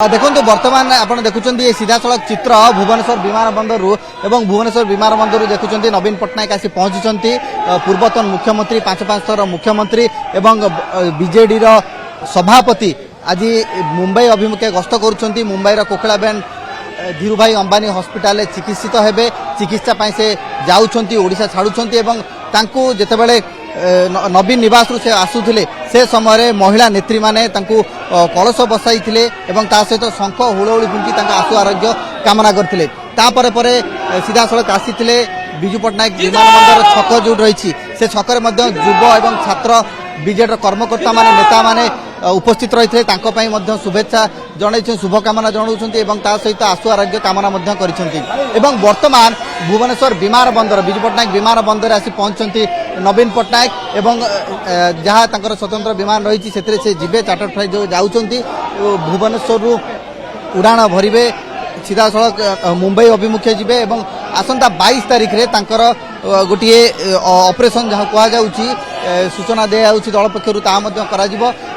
देखो बर्तमान आपड़ देखुं सीधा सड़क चित्र भुवनेश्वर विमान बंदर एवं भुवनेश्वर विमान बंदर देखुं नवीन पट्टनायक आसी पहुंची पूर्वतन मुख्यमंत्री पांच थर मुख्यमंत्री एवं बीजेडी सभापति आज मुंबई अभिमुखे गस्त कर मुंबईर कोकलाबेन धीरू भाई अंबानी हॉस्पिटल चिकित्सित हेबे चिकित्सा से जाउछंती ओडिशा छाड़ुछंती एवं तांकू जेतेबेले नवीन निवास से आसुथिले से समय महिला नेत्री माने तांकू कलश बसाई एवं ता सहित शंख हुलहुली फुंकी आशु आरोग्य कामना करथिले तापर परे सीधा सड़क आसीथिले विजु पट्टनायक विमानबंदर छक जो रही से छकरे मध्य युव एवं छात्र बीजेडी कर्मकर्ता माने नेता माने उपस्थित रही थे शुभेच्छा जन शुभकामना जनाऊँ सहित आशु आरोग्य कामना एवं वर्तमान भुवनेश्वर विमान बंदर विजु पट्टनायक विमान बंदर आसी पहुंचती नवीन पट्टनायक एवं जहाँ स्वतंत्र विमान रही से जीवे चार्टर फ्लाइट जो जाऊँगी भुवनेश्वर उड़ाण भरवे सीधा सड़क मुंबई अभिमुखे जीवे एवं आसंता 22 तारिख रे तांकर गोटे ऑपरेशन जहाँ कहुच्छी सूचना दिया दल पक्षर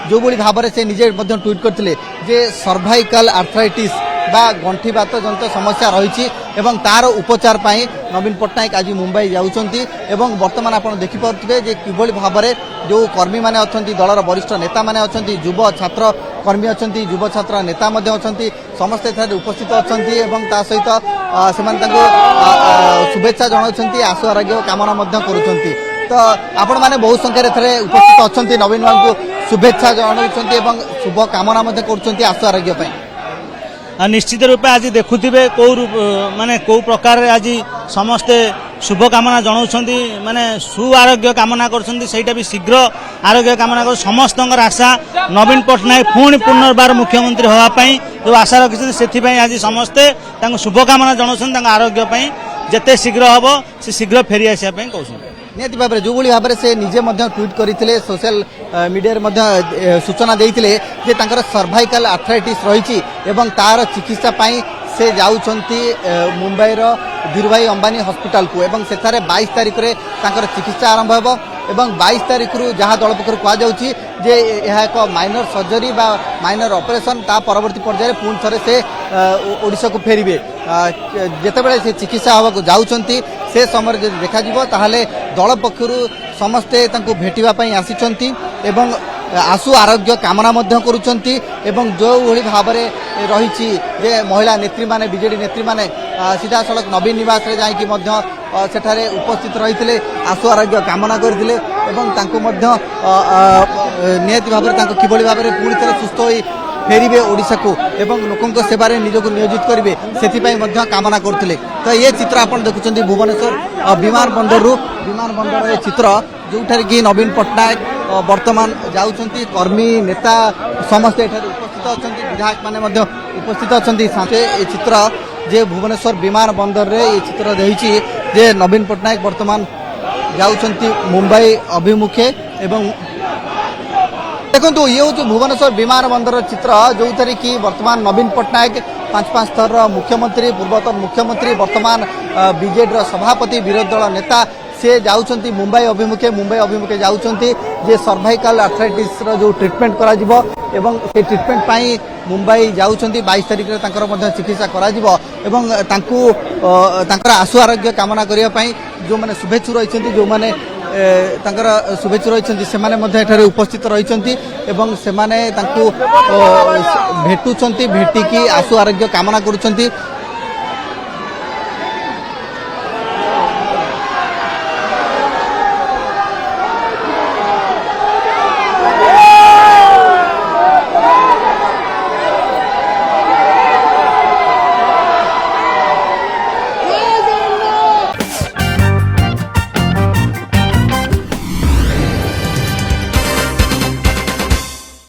जो भाव से निजे ट्वीट करते सर्वाइकल आर्थराइटिस बा गंठीबात जनित समस्या रही तार उपचार पाई नवीन पट्टनायक आज मुंबई जाउछंती एवं वर्तमान आप देखिपे किभली भाव में जो कर्मी माने अछंती दलर वरिष्ठ नेता माने अछंती युव छात्र कर्मी अछंती युव छात्र नेता मध्य अछंती समस्त एठारे उपस्थित अछंती एवं ता सहित शुभेच्छा जनाउछंती आशु आरोग्य कामना मध्य करुछंती तो आपण माने बहुत संख्या रे उपस्थित अछंती नवीन बाबू शुभेच्छा जनाउछंती एवं शुभ कामना मध्य करुछंती आशु आरोग्य पई निश्चित रूपे आज देखुथिबे को माने को प्रकार आज समस्ते शुभकामना जनाउछंती माने सु आरोग्य कामना करछंती सेटा भी शीघ्र आरोग्य कामना कर समस्तंकर आशा नवीन पट्टनायक पुणी पुनर्बार मुख्यमंत्री होवा पई जो आशा रखिछंती सेथि पई आज समस्ते तांको शुभकामना जनाउछंती तांको आरोग्य पई जेते शीघ्र हबो से शीघ्र फेरी आसिया पई कहउछंती निहत भाव में जो भाव में से निजे ट्वीट करते सोशल मीडिया सूचना देते सर्वाइकल आर्थराइटिस रही तार चिकित्सा से जाउछंती मुंबईर धीरूभाई अंबानी हॉस्पिटल को एवं सेठारे 22 तारिख रे तांकर चिकित्सा आरंभ होबो एवं 22 तारिख रु जहाँ दल पक्षर कहुच्छी जे यह एक माइनर सर्जरी बा माइनर ऑपरेशन ता परवर्ती पर्याय पुणी थरे से ओडिशा को फेरिबे जेतेबेले से चिकित्सा होगा जाउछंती से समय देखा ताहले दल पक्षर समस्ते तांको भेटिबा पई आसीचंती एवं आशु आरोग्य कामना मध्य करुचंती एवं जो भली भाव में रही जे महिला नेत्री माने बीजेडी नेत्री माने सीधा सड़क नवीन निवास रे जाई कि मध्य सेठारे उपस्थित रही आशु आरोग्य कामना करथिले एवं तांको मध्य नियत भाव में तांको किभली भाव में पुणी थे सुस्थ होई फेरिबे ओडिशा को एवं लोकों सेवारे निजको नियोजित करेंगे से कामना करते तो ये चित्र आप देखुं भुवनेश्वर विमान बंदर चित्र जो कि नवीन पट्टनायक वर्तमान जाउछंती कर्मी नेता समस्ते उपस्थित अच्छा विधायक माने उपस्थित अच्छा ये चित्र जे भुवनेश्वर विमान बंदर रे ये चित्र देहिछि जे नवीन पट्टनायक वर्तमान जाउछंती मुंबई अभिमुखे एवं देखो ये हूँ भुवनेश्वर विमान बंदर चित्र जो थी कि वर्तमान नवीन पट्टनायक पांच थर मुख्यमंत्री पूर्वतन मुख्यमंत्री वर्तमान बीजेडी सभापति विरोधी दल नेता से जाउछंती मुंबई अभिमुखे जाउछंती जे सर्वाइकल आर्थराइटिस जो ट्रिटमेंट करा जिवो एवं से ट्रिटमेंट पाई मुंबई जाउछंती 22 तारिख रे तांकर मध्य चिकित्सा करा जिवो एवं तांकू तांकर आशु आरोग्य कामना करिया पाई जो माने शुभेच्छु रहिछंती जो माने तांकर शुभेच्छु रही से उपस्थित रही एवं से भेटुंट भेटिकी आशु आरोग्य कामना करुँच